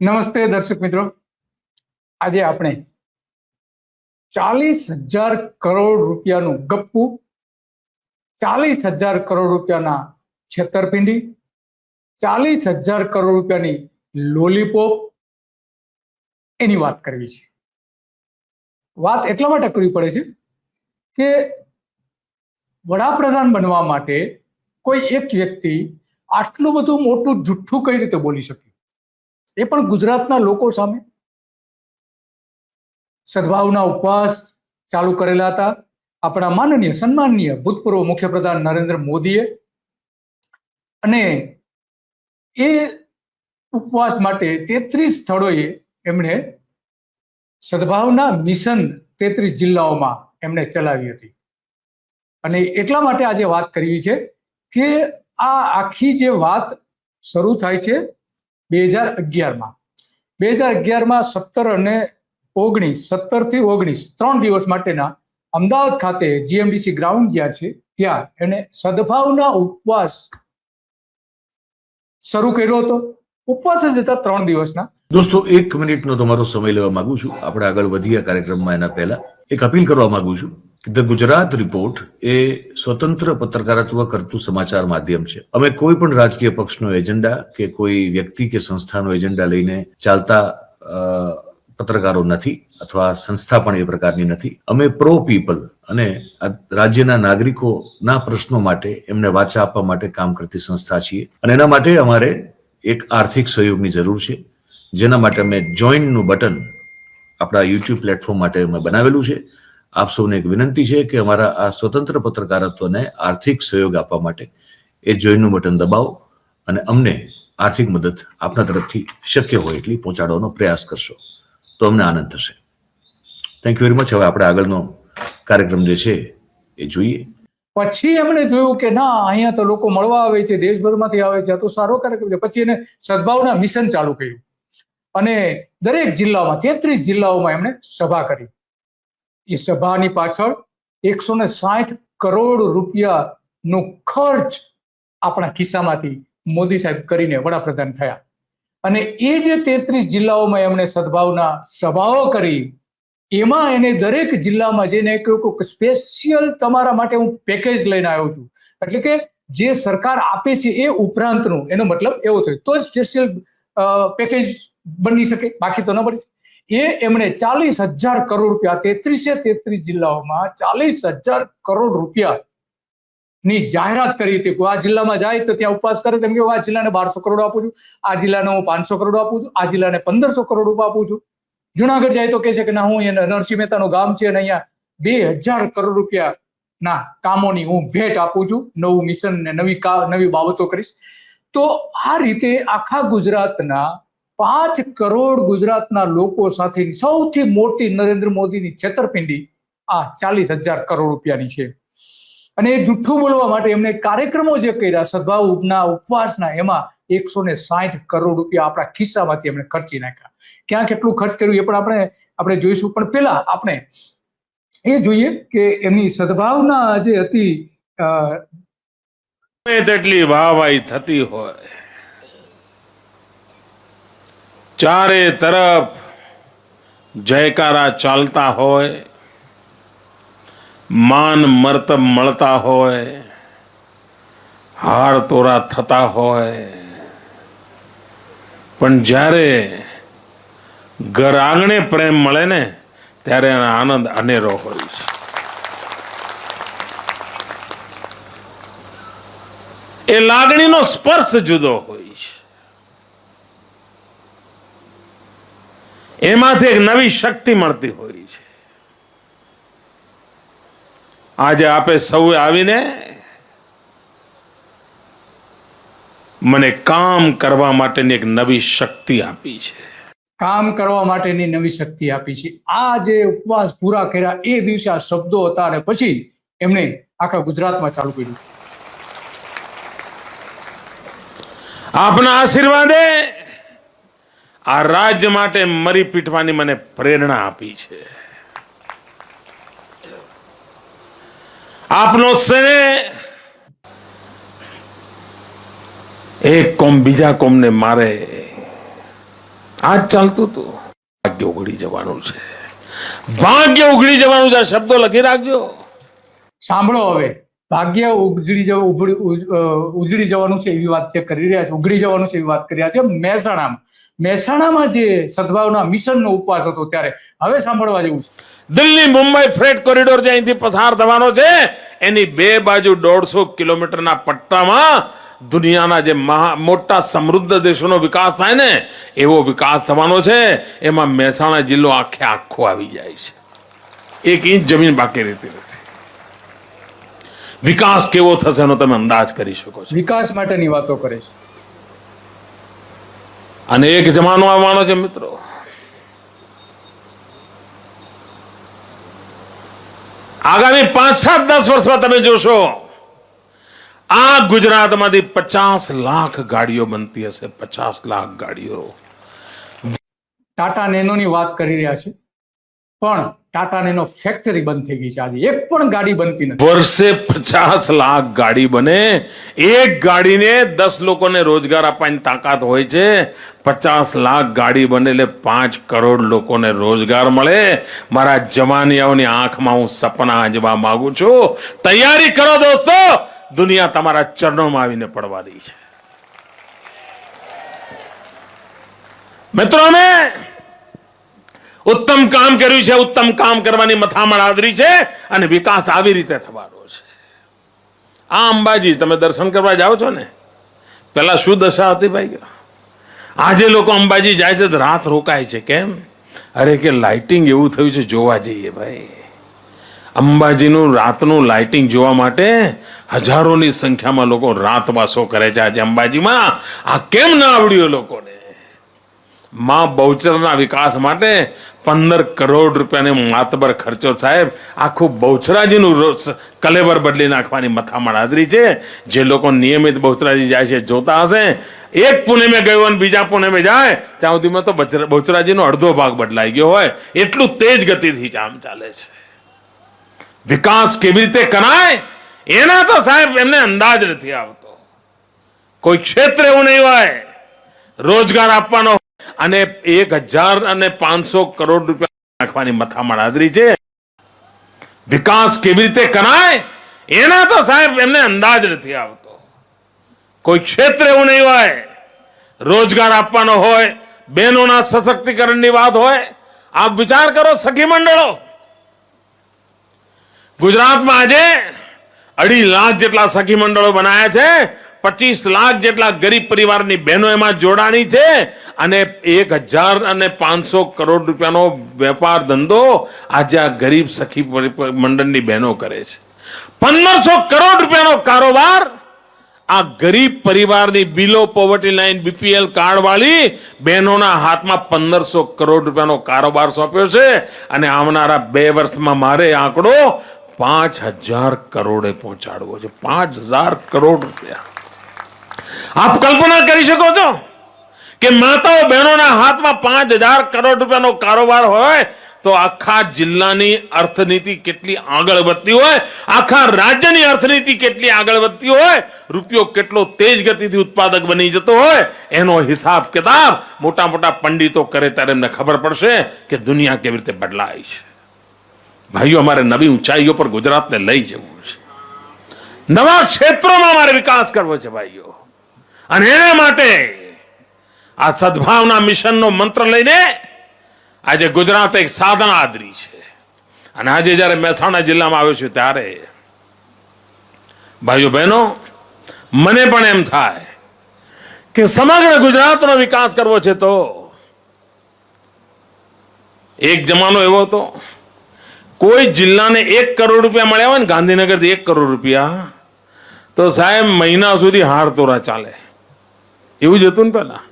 નમસ્તે દર્શક મિત્રો, આજે આપણે 40,000 કરોડ રૂપિયાનું ગપ્પુ, 40,000 કરોડ રૂપિયાના છેતરપિંડી, 40,000 કરોડ રૂપિયાની લોલીપોપ એની વાત કરવી છે. વાત એટલા માટે કરવી પડે છે કે વડાપ્રધાન બનવા માટે કોઈ એક વ્યક્તિ આટલું બધું મોટું જુઠ્ઠું કઈ રીતે બોલી શકે, એ પણ ગુજરાતના લોકો સામે. સદભાવના ઉપવાસ ચાલુ કરેલા હતા આપણા માનનીય સન્માનનીય ભૂતપૂર્વ મુખ્યપ્રધાન નરેન્દ્ર મોદીએ, અને એ ઉપવાસ માટે 33 સ્થળોએ એમણે સદભાવના મિશન 33 જિલ્લાઓમાં એમણે ચલાવી હતી. અને એટલા માટે આજે વાત કરવી છે કે આ આખી જે વાત શરૂ થાય છે 2011માં. 2011માં 17 અને 19, 17 થી 19 3 દિવસ માટેના અમદાવાદ ખાતે જીએમડીસી ગ્રાઉન્ડ જ્યાં છે ત્યાં એને સદભાવના ઉપવાસ શરૂ કર્યો હતો. ઉપવાસ જ હતા 3 દિવસના. દોસ્તો, 1 મિનિટનો તમારો સમય લેવા માંગુ છું. આપણે આગળ વધીએ કાર્યક્રમમાં એના પહેલા એક અપીલ કરવા માંગુ છું કે ધ ગુજરાત રિપોર્ટ એ સ્વતંત્ર પત્રકારત્વ કરતું સમાચાર માધ્યમ છે. અમે કોઈ પણ રાજકીય પક્ષનો એજન્ડા કે કોઈ વ્યક્તિ કે સંસ્થાનો એજન્ડા લઈને ચાલતા પત્રકારો નથી, અથવા સંસ્થા પણ એ પ્રકારની નથી. અમે પ્રો પીપલ અને રાજ્યના નાગરિકોના પ્રશ્નો માટે એમને વાચા આપવા માટે કામ કરતી સંસ્થા છીએ, અને એના માટે અમારે એક આર્થિક સહયોગની જરૂર છે, જેના માટે અમે જોઈનનું બટન આપણા યુટ્યુબ પ્લેટફોર્મ માટે અમે બનાવેલું છે. આપ સૌને એક વિનંતી છે કે અમારા આ સ્વતંત્ર પત્રકારત્વને આર્થિક સહયોગ આપવા માટે એ જોઈનનું બટન દબાવો અને અમને આર્થિક મદદ આપના તરફથી શક્ય હોય એટલી પહોંચાડવાનો પ્રયાસ કરશો તો અમને આનંદ થશે. Thank you very much. હવે આપણે આગળનો કાર્યક્રમ જે છે એ જોઈએ. પછી એમણે જોયું કે ના, અહીંયા તો લોકો મળવા આવે છે, દેશભરમાંથી આવે છે, આ તો સારો કાર્યક્રમ છે. પછી એને સદભાવના મિશન ચાલુ કર્યું અને દરેક જિલ્લામાં 33 જિલ્લાઓમાં એમણે સભા કરી. એ સભાની પાછળ 160 કરોડ રૂપિયાનો ખર્ચ આપણા ખિસ્સામાંથી મોદી સાહેબ કરીને વડાપ્રધાન થયા. અને એ જે 33 જિલ્લાઓમાં એમણે સદભાવના સભાઓ કરી, એમાં એને દરેક જિલ્લામાં જઈને કહ્યું કે સ્પેશિયલ તમારા માટે હું પેકેજ લઈને આવ્યો છું. એટલે કે જે સરકાર આપે છે એ ઉપરાંતનું, એનો મતલબ એવો થયો તો જ સ્પેશિયલ પેકેજ બની શકે, બાકી તો ન બની શકે. એ એમણે 40,000 કરોડ રૂપિયા 33 જિલ્લાઓમાં 40,000 કરોડ રૂપિયાની જાહેરાત કરી હતી. આ જિલ્લામાં જાય તો ત્યાં ઉપવાસ કરે, તેમ કે આ જિલ્લાને 1200 કરોડ આપું છું, આ જિલ્લાને હું 500 કરોડ આપું છું, આ જિલ્લાને 1500 કરોડ આપું છું. જુનાગઢ જાય તો કહે છે કે ના, હું એને નરસિંહ મહેતાનું ગામ છે અને અહીંયા 2,000 કરોડ રૂપિયાના કામોની હું ભેટ આપું છું, નવું મિશન ને નવી બાબતો કરીશ. તો આ રીતે આખા ગુજરાતના 5 કરોડ ગુજરાતના લોકો સાથે સૌથી મોટી નરેન્દ્ર મોદીની છેતરપિંડી આ 40,000 કરોડ રૂપિયાની છે. અને એ જુઠ્ઠું બોલવા માટે એમને કાર્યક્રમો જે કર્યા સદભાવના ઉપવાસના, એમાં 160 કરોડ રૂપિયા આપણા ખિસ્સામાંથી એમણે ખર્ચી નાખ્યા. ક્યાં કેટલું ખર્ચ કર્યું એ પણ આપણે જોઈશું. પણ પેલા આપણે એ જોઈએ કે એમની સદભાવના જે હતી તેટલી વાહવાહી થતી હોય, ચારે તરફ જયકારા ચાલતા હોય, માન મર્તબ મળતા હોય, હાર તોરા થતા હોય, પણ જ્યારે ઘર આંગણે પ્રેમ મળે ને ત્યારે એનો આનંદ અનેરો હોય છે. એ લાગણીનો સ્પર્શ જુદો હોય છે. એમાંથી એક નવી શક્તિ મળતી હોય છે. આજે આપે સૌએ આવીને મને કામ કરવા માટેની એક નવી શક્તિ આપી છે. કામ કરવા માટેની નવી શક્તિ આપી છે. આ જે ઉપવાસ પૂરા કર્યા એ દિવસે આ શબ્દો હતા, અને પછી એમણે આખા ગુજરાતમાં ચાલુ કર્યું. આપના આશીર્વાદે આ રાજ્ય માટે મરી પીટવાની મને પ્રેરણા આપી છે. આપનો સ્નેહ એક કોમ બીજા કોમને મારે, આ જ ચાલતું હતું. ભાગ્ય ઉઘડી જવાનું છે, ભાગ્ય ઉઘડી જવાનું છે. આ શબ્દો લખી રાખજો. સાંભળો હવે, ભાગ્ય ઉજળી જવાનું છે એવી વાત જે કરી રહ્યા છે, ઉઘડી જવાનું છે એવી વાત કરી રહ્યા છે. મહેસાણામાં જે સદભાવના મિશનનો ઉપવાસ હતો ત્યારે હવે સાંભળવા જેવું છે. દિલ્હી મુંબઈ ફ્રેટ કોરિડોર જે અહીંથી પસાર થવાનો છે એની બે બાજુ 150 કિલોમીટરના પટ્ટામાં દુનિયાના જે મોટા સમૃદ્ધ દેશોનો વિકાસ થાય ને એવો વિકાસ થવાનો છે. એમાં મહેસાણા જિલ્લો આખો આવી જાય છે. 1 ઇંચ જમીન બાકી રહેતી નથી. વિકાસ કેવો થશે એનો તમે અંદાજ કરી શકો છો. વિકાસ માટેની વાતો કરે છે. અને એક જમાનો આવવાનો છે મિત્રો, આગામી 5, 7, 10 વર્ષમાં તમે જોશો આ ગુજરાતમાંથી 50 લાખ ગાડીઓ બનતી હશે. 50 લાખ ગાડીઓ. ટાટા નેનોની વાત કરી રહ્યા છે, પણ ટાટા નેનો ફેક્ટરી બંધ થઈ ગઈ છે. આજે એક પણ ગાડી બનતી નથી. વર્ષે 50 લાખ ગાડી બને. એક ગાડીને 10 લોકોને રોજગાર આપવાની તાકાત હોય છે. 50 લાખ ગાડી બને એટલે 5 કરોડ લોકોને રોજગાર મળે. મારા જવાનિયાઓની આંખમાં હું સપના આંજવા માંગુ છું. તૈયારી કરો દોસ્તો, દુનિયા તમારા ચરણોમાં આવીને પડવાની છે. મિત્રો, અમે ઉત્તમ કામ કર્યું છે, ઉત્તમ કામ કરવાની મથામણ આદરી છે અને વિકાસ આવી રીતે થવાનો છે. આ અંબાજી તમે દર્શન કરવા જાઓ છો ને, પેલા શું દશા હતી ભાઈ? આજે લોકો અંબાજી જાય છે તો રાત રોકાય છે. કેમ? અરે કે લાઇટિંગ એવું થયું છે, જોવા જઈએ ભાઈ. અંબાજીનું રાતનું લાઇટિંગ જોવા માટે હજારોની સંખ્યામાં લોકો રાતવાસો કરે છે આજે અંબાજીમાં. આ કેમ ના આવડ્યું લોકોને? માં બહુચરના વિકાસ માટે 15 કરોડ રૂપિયાને માતબર ખર્ચો. સાહેબ, આખું બહુચરાજીનું કલેવર બદલી નાખવાની મથામણ હાજરી છે. જે લોકો નિયમિત બહુચરાજી જાય છે જોતા હશે, એક પુણેમે ગયો અને બીજા પુણેમે જાય ત્યાં સુધીમાં તો બહુચરાજીનો અડધો ભાગ બદલાઈ ગયો હોય. એટલું તેજ ગતિથી કામ ચાલે છે. વિકાસ કેવી રીતે કરાય એના તો સાહેબ એમને અંદાજ નથી આવતો. કોઈ ક્ષેત્ર એવું નહીં હોય રોજગાર આપવાનો અને 1,500 કરોડ રૂપિયા નાખવાની મથામણ હાજરી છે. વિકાસ કેવી રીતે કરાય એના તો સાહેબ એમને અંદાજ નથી આવતો. કોઈ ક્ષેત્ર એવું નહીં હોય રોજગાર આપવાનો હોય, બહેનોના સશક્તિકરણની વાત હોય. આપ વિચાર કરો, સખી મંડળો ગુજરાતમાં આજે 2.5 લાખ જેટલા સખી મંડળો બનાયા છે. 25 લાખ જેટલા ગરીબ પરિવારની બહેનો એમાં જોડાણી છે અને 1,500 કરોડ રૂપિયાનો વેપાર ધંધો આજે આ ગરીબ સખી મંડળની બહેનો કરે છે. 1500 કરોડ રૂપિયાનો કારોબાર આ ગરીબ પરિવારની બિલો પોવર્ટી લાઈન BPL કાર્ડ વાળી બહેનોના હાથમાં 1500 કરોડ રૂપિયાનો કારોબાર સોંપ્યો છે. અને આવનારા 2 વર્ષમાં મારે આંકડો 5,000 કરોડે પહોંચાડવો છે. 5,000 કરોડ રૂપિયા. આપ કલ્પના કરી શકો છો કે માતાઓ બહેનોના હાથમાં 5,000 કરોડ રૂપિયાનો કારોબાર હોય તો આખા જિલ્લાની અર્થનીતિ કેટલી આગળ વધતી હોય, આખા રાજ્યની અર્થનીતિ કેટલી આગળ વધતી હોય, રૂપિયો કેટલો તેજ ગતિથી ઉત્પાદક બની જતો હોય, એનો હિસાબ કિતાબ મોટા મોટા પંડિતો કરે ત્યારે એમને ખબર પડશે કે દુનિયા કેવી રીતે બદલાય છે. ભાઈઓ, અમારે નવી ઊંચાઈઓ પર ગુજરાતને લઈ જવું છે. નવા ક્ષેત્રોમાં અમારે વિકાસ કરવો છે ભાઈઓ. અને એના માટે આ સદભાવના મિશનનો મંત્ર લઈને આજે ગુજરાત એક સાધના આદરી છે. અને આજે જ્યારે મહેસાણા જિલ્લામાં આવ્યો છું ત્યારે ભાઈઓ બહેનો મને પણ એમ થાય કે સમગ્ર ગુજરાતનો વિકાસ કરવો છે તો એક જમાનો એવો હતો કોઈ જિલ્લાને 1 કરોડ રૂપિયા મળ્યા હોય ને, ગાંધીનગરથી 1 કરોડ રૂપિયા, તો સાહેબ મહિના સુધી હારતોરા ચાલે. એવું જ હતું ને પેલા.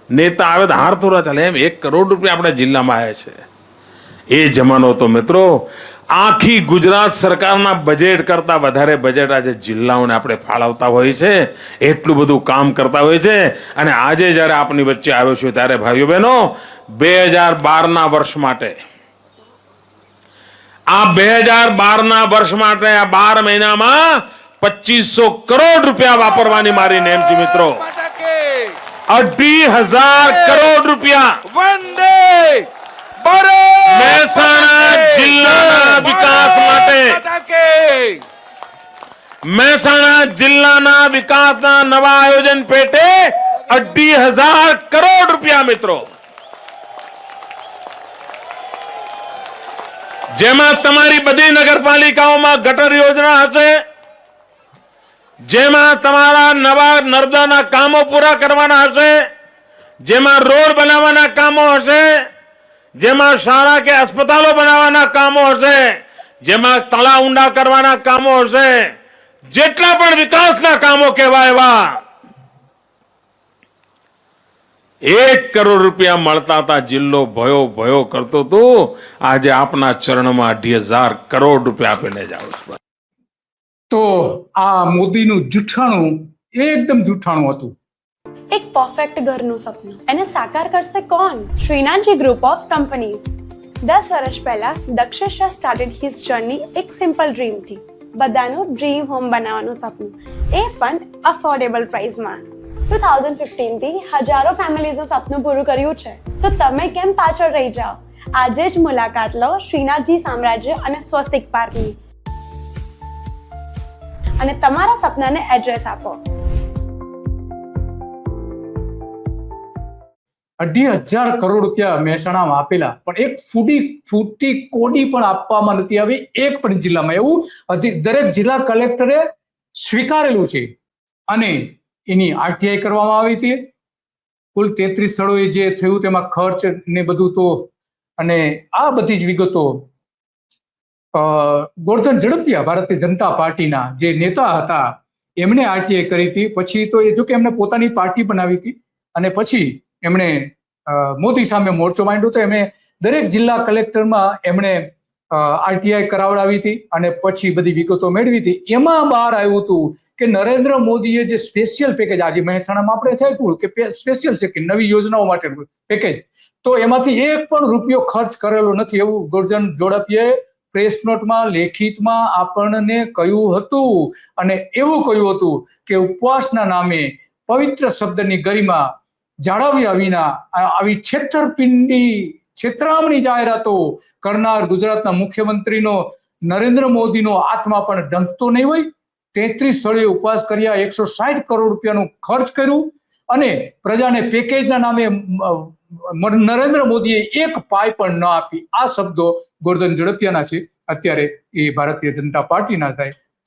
નેતા આવે તો હારતોરા ચાલે. એમ 1 કરોડ રૂપિયા આપણા જિલ્લામાં આવ્યા છે. એ જમાનો તો મિત્રો આખી ગુજરાત સરકારના બજેટ કરતા વધારે બજેટ આજે જિલ્લાઓને આપણે ફાળવતા હોય છે. એટલું બધું કામ કરતા હોય છે. અને આજે જ્યારે આપની વચ્ચે આવ્યો છું ત્યારે ભાઈઓ બહેનો 2012ના વર્ષ માટે આ 2012ના વર્ષ માટે આ 12 મહિનામાં 2500 કરોડ રૂપિયા વાપરવાની મારી નેમ છે મિત્રો. 2,500 કરોડ રૂપિયા વંદે ભારત મહેસાણા જિલ્લાના વિકાસ માટે મહેસાણા જિલ્લાના વિકાસના નવા આયોજન પેટે 2,500 કરોડ રૂપિયા મિત્રો, જેમાં તમારી બધી નગરપાલિકાઓમાં ગટર યોજના હશે, જેમાં તમારા નવા નર્મદાના કામો પૂરા કરવાના હશે, જેમાં રોડ બનાવવાના કામો હશે, જેમાં શાળા કે અસ્પતાલો બનાવવાના કામો હશે, જેમાં તળાવ ઊંડા કરવાના કામો હશે, જેટલા પણ વિકાસના કામો કહેવાય એવા 1 કરોડ રૂપિયા મળતા હતા, જિલ્લો ભયો ભયો કરતો હતો. આજે આપના ચરણમાં 2,500 કરોડ રૂપિયા આપીને જાઉં છું. તો આ મોદીનું જૂઠાણું એકદમ જૂઠાણું હતું. એક પરફેક્ટ ઘરનું સપનું એને સાકાર કરશે કોણ? Shrinathji group of companies. 10 વર્ષ પહેલા Dakshesh Shah started his journey એક સિમ્પલ ડ્રીમ થી. બધાનું ડ્રીમ હોમ બનાવવાનું સપનું, એ પણ અફોર્ડેબલ પ્રાઇસમાં. 2015 થી હજારો ફેમિલીઝનું સપનું પૂરું કર્યું છે, તો તમે કેમ પાછળ રહી જાઓ? આજે જ મુલાકાત લો શ્રીનાથજી સામ્રાજ્ય અને સ્વસ્તિક પાર્કની અને તમારા સપનાને એડ્રેસ આપો. 2,500 કરોડ રૂપિયા મહેસાણામાં આપેલા, પણ એક ફૂટી કોડી પણ આપવામાં નથી આવી એક પણ જિલ્લામાં. એવું દરેક જિલ્લા કલેક્ટરે સ્વીકારેલું છે અને એની આરટીઆઈ કરવામાં આવી હતી. કુલ 33 સ્થળોએ જે થયું તેમાં ખર્ચ ને બધું તો, અને આ બધી જ વિગતો ગોરધન ઝડપિયા ભારતીય જનતા પાર્ટીના જે નેતા હતા એમણે આરટીઆઈ કરી હતી. પછી તો એ જો કે એમને પોતાની પાર્ટી બનાવી હતી અને પછી એમણે મોદી સામે મોરચો માંડ્યો હતો. એમણે દરેક જિલ્લા કલેક્ટરમાં એમણે આરટીઆઈ કરાવડાવી હતી અને પછી બધી વિગતો મેળવી હતી. એમાં બહાર આવ્યું હતું કે નરેન્દ્ર મોદીએ જે સ્પેશિયલ પેકેજ આજે મહેસાણામાં આપણે થયું કે સ્પેશિયલ છે કે નવી યોજનાઓ માટે પેકેજ, તો એમાંથી 1 પણ રૂપિયો ખર્ચ કરેલો નથી એવું ગોરધન ઝડપિયાએ પ્રેસ નોટમાં લેખિતમાં આપણને કહ્યું હતું. અને એવું કહ્યું હતું કે ઉપવાસના નામે પવિત્ર શબ્દની ગરિમા જાળવ્યા વિના આવી છેતરામણી જાહેરાતો કરનાર ગુજરાતના મુખ્યમંત્રીનો નરેન્દ્ર મોદીનો આત્મા પણ ડંકતો નહીં હોય. 33 સ્થળે ઉપવાસ કર્યા, 160 કરોડ રૂપિયાનું ખર્ચ કર્યું અને પ્રજાને પેકેજના નામે નરેન્દ્ર મોદીએ 1 પાઈ પણ ન આપી. આ શબ્દો ગોરધન ઝડપિયાના છે. અત્યારે એ ભારતીય જનતા પાર્ટીના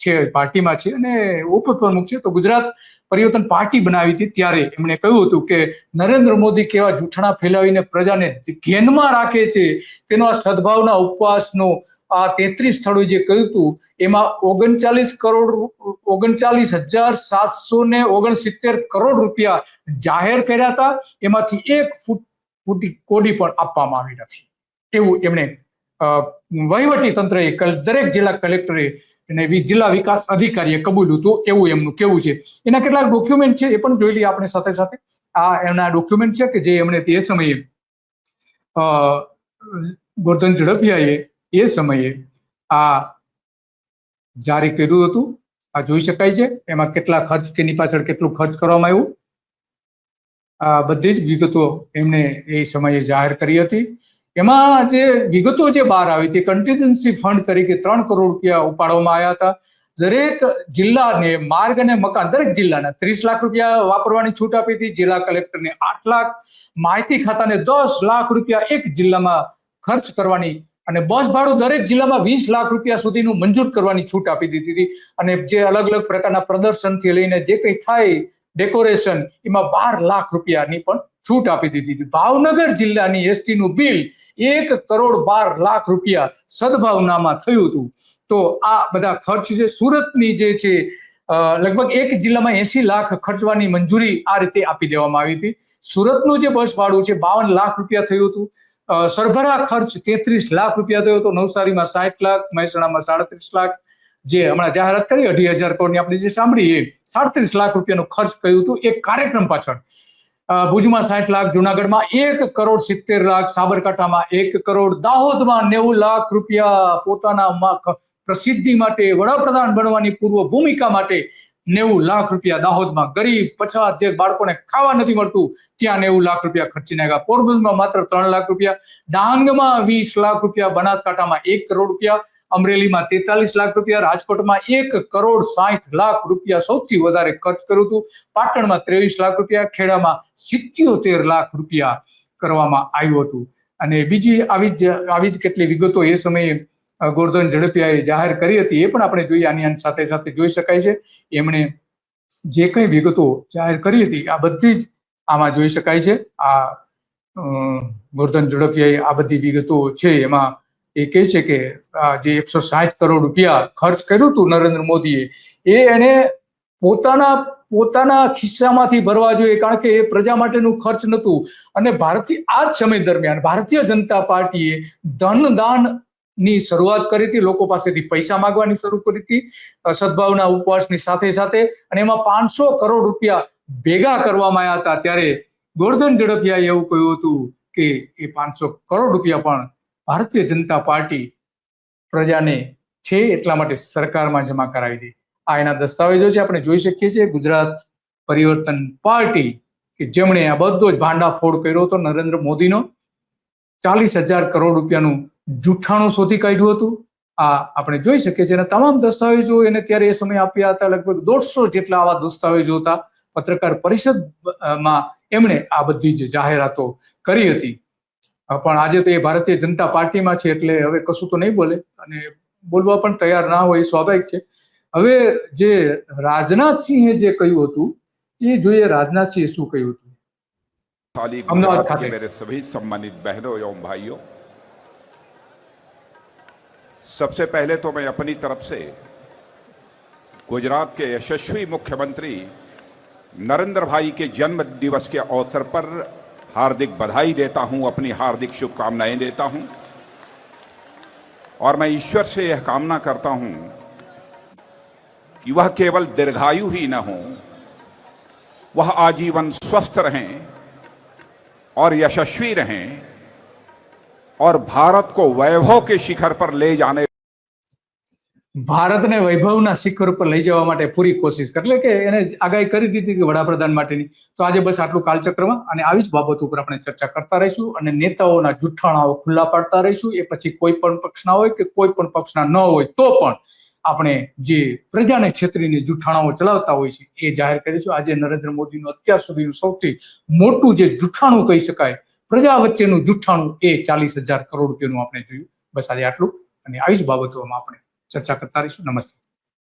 છે, પાર્ટીમાં છે અને ઉપપ્રમુખ છે. તો ગુજરાત પરિવર્તન પાર્ટી બનાવી હતી ત્યારે એમણે કહ્યું હતું કે નરેન્દ્ર મોદી કેવા જૂઠાણા ફેલાવીને પ્રજાને ઘેનમાં રાખે છે, તેનો આ સદભાવના ઉપવાસનો આ 33 સ્થળોએ જે કહ્યું હતું એમાં 39,769 કરોડ રૂપિયા જાહેર કર્યા હતા. એમાંથી 1 ફૂટી કોડી પણ આપવામાં આવી નથી એવું એમણે વહીવટી તંત્રએ દરેક જિલ્લા કલેક્ટરે અને જિલ્લા વિકાસ અધિકારીએ કબૂલ્યું હતું એવું એમનું કેવું છે. એના કેટલાક ડોક્યુમેન્ટ છે એ પણ જોઈ લઈએ આપણે સાથે સાથે. આ એમના ડોક્યુમેન્ટ છે કે જે એમણે તે સમયે ગોરધન ઝડપિયાએ એ સમયે આ જારી કર્યું હતું. આ જોઈ શકાય છે. એમાં કેટલા ખર્ચ કેની પાછળ કેટલું ખર્ચ કરવામાં આવ્યું આ બધી જ વિગતો એમણે એ સમયે જાહેર કરી હતી. એમાં જે વિગતો જે બહાર આવી હતી, કન્ટીજન્સી ફંડ તરીકે 3 કરોડ રૂપિયા ઉપાડવામાં આવ્યા હતા. દરેક જિલ્લાને માર્ગ અને મકાન, દરેક જિલ્લાના 30 લાખ રૂપિયા વાપરવાની છૂટ આપી હતી. જિલ્લા કલેક્ટરને 8 લાખ, માહિતી ખાતાને 10 લાખ રૂપિયા એક જિલ્લામાં ખર્ચ કરવાની અને બસ ભાડું દરેક જિલ્લામાં 20 લાખ રૂપિયા સુધીનું મંજૂર કરવાની છૂટ આપી દીધી હતી. અને જે અલગ અલગ પ્રકારના પ્રદર્શનથી લઈને જે કંઈ થાય ડેકોરેશન એમાં 12 લાખ રૂપિયાની પણ છૂટ આપી દીધી હતી. ભાવનગર જિલ્લાની એસટી નું બિલ 1 કરોડ 12 લાખ રૂપિયા સદભાવનામાં થયું હતું. તો આ બધા ખર્ચ છે. સુરતની જે છે લગભગ એક જિલ્લામાં 80 લાખ ખર્ચવાની મંજૂરી આ રીતે આપી દેવામાં આવી હતી. સુરતનું જે બસ ભાડું છે 52 લાખ રૂપિયા થયું હતું. સરભરા ખર્ચ 33 લાખ રૂપિયા થયો હતો. નવસારીમાં 60 લાખ, મહેસાણામાં 37 લાખ, જે હમણાં જાહેરાત કરી 2,500 કરોડની આપણે જે સાંભળી એ 37 લાખ રૂપિયાનો ખર્ચ કર્યું હતું એક કાર્યક્રમ પાછળ. ભુજમાં 60 લાખ, જુનાગઢમાં 1 કરોડ 70 લાખ, સાબરકાંઠામાં 1 કરોડ, દાહોદમાં 90 લાખ રૂપિયા પોતાના પ્રસિદ્ધિ માટે, વડાપ્રધાન બનવાની પૂર્વ ભૂમિકા માટે 90 લાખ રૂપિયા દાહોદમાં ગરીબ પછાત જે બાળકોને ખાવા નથી મળતું ત્યાં 90 લાખ રૂપિયા ખર્ચી નાખ્યા. પોરબંદરમાં માત્ર 3 લાખ રૂપિયા, ડાંગમાં 20 લાખ રૂપિયા, બનાસકાંઠામાં 1 કરોડ રૂપિયા, અમરેલીમાં 43 લાખ રૂપિયા, રાજકોટમાં 1,60,00,000 રૂપિયા સૌથી વધારે ખર્ચ કર્યું હતું, પાટણમાં 23 લાખ રૂપિયા, ખેડામાં 77 લાખ રૂપિયા કરવામાં આવ્યું હતું. અને બીજી આવી જ કેટલી વિગતો એ સમયે ગોરધન ઝડપિયાએ જાહેર કરી હતી, એ પણ આપણે જોઈએ. આની સાથે સાથે જોઈ શકાય છે એમણે જે કઈ વિગતો જાહેર કરી હતી આ બધી જ આમાં જોઈ શકાય છે. આ ગોરધન ઝડપિયાએ આ બધી વિગતો છે એમાં એ કહે છે કે જે 160 કરોડ રૂપિયા ખર્ચ કર્યું હતું નરેન્દ્ર મોદીએ એ એને પોતાના ખિસ્સામાંથી ભરવા જોઈએ, કારણ કે એ પ્રજા માટેનું ખર્ચ નહોતું. અને આ જ સમય દરમિયાન ભારતીય જનતા પાર્ટીએ ધનદાન ની શરૂઆત કરી હતી, લોકો પાસેથી પૈસા માંગવાની શરૂ કરી હતી સદભાવના ઉપવાસની સાથે સાથે, અને એમાં 500 કરોડ રૂપિયા ભેગા કરવામાં આવ્યા હતા. ત્યારે ગોરધન ઝડપિયાએ એવું કહ્યું હતું કે એ 500 કરોડ રૂપિયા પણ ભારતીય જનતા પાર્ટી પ્રજાને છે એટલા માટે સરકારમાં જમા કરાવી દે. આ એના દસ્તાવેજો છે, આપણે જોઈ શકીએ છીએ. ગુજરાત પરિવર્તન પાર્ટી કે જેમણે આ બધો જ ભાંડાફોડ કર્યો હતો નરેન્દ્ર મોદીનો, 40,000 કરોડ રૂપિયાનું જૂઠાણું શોધી કાઢ્યું હતું. આ આપણે જોઈ શકીએ છીએ. અને તમામ દસ્તાવેજો એને ત્યારે એ સમયે આપ્યા હતા. લગભગ 150 જેટલા આવા દસ્તાવેજો હતા. પત્રકાર પરિષદમાં એમણે આ બધી જ જાહેરાતો કરી હતી. પણ આજે તો એ ભારતીય જનતા પાર્ટીમાં છે એટલે હવે કશું તો નહીં બોલે અને બોલવા પણ તૈયાર ના હોય, એ સ્વાભાવિક છે. હવે જે રાજનાથસિંહે જે કહ્યું હતું એ જોઈએ. રાજનાથસિંહે શું કહ્યું હતું અમદાવાદ ખાતે. मेरे सभी सम्मानित बहनों एवं भाइयों, सबसे पहले तो मैं अपनी तरफ से गुजरात के यशस्वी मुख्यमंत्री नरेंद्र भाई के जन्म दिवस के अवसर पर हार्दिक बधाई देता हूं, अपनी हार्दिक शुभकामनाएं देता हूं और मैं ईश्वर से यह कामना करता हूं कि वह केवल दीर्घायु ही न हो, वह आजीवन स्वस्थ रहें और यशस्वी रहें और भारत को वैभव के शिखर पर ले जाने, ભારતને વૈભવના શિખર પર લઈ જવા માટે પૂરી કોશિશ કરે. એટલે કે એને આગાહી કરી દીધી કે વડાપ્રધાન માટેની. તો આજે બસ આટલું કાલચક્રમાં, અને આવી જ બાબતો ઉપર આપણે ચર્ચા કરતા રહીશું અને નેતાઓના જુઠ્ઠાણાઓ ખુલ્લા પાડતા રહીશું. એ પછી કોઈ પણ પક્ષના હોય કે કોઈ પણ પક્ષના ન હોય તો પણ આપણે જે પ્રજાને છેતરીને જુઠ્ઠાણાઓ ચલાવતા હોય છે એ જાહેર કરીશું. આજે નરેન્દ્ર મોદીનું અત્યાર સુધીનું સૌથી મોટું જે જુઠ્ઠાણું કહી શકાય, પ્રજા વચ્ચેનું જુઠ્ઠાણું, એ 40,000 કરોડ રૂપિયાનું આપણે જોયું. બસ આજે આટલું, અને આવી જ બાબતોમાં આપણે ચર્ચા કરતા રહીશું. નમસ્તે.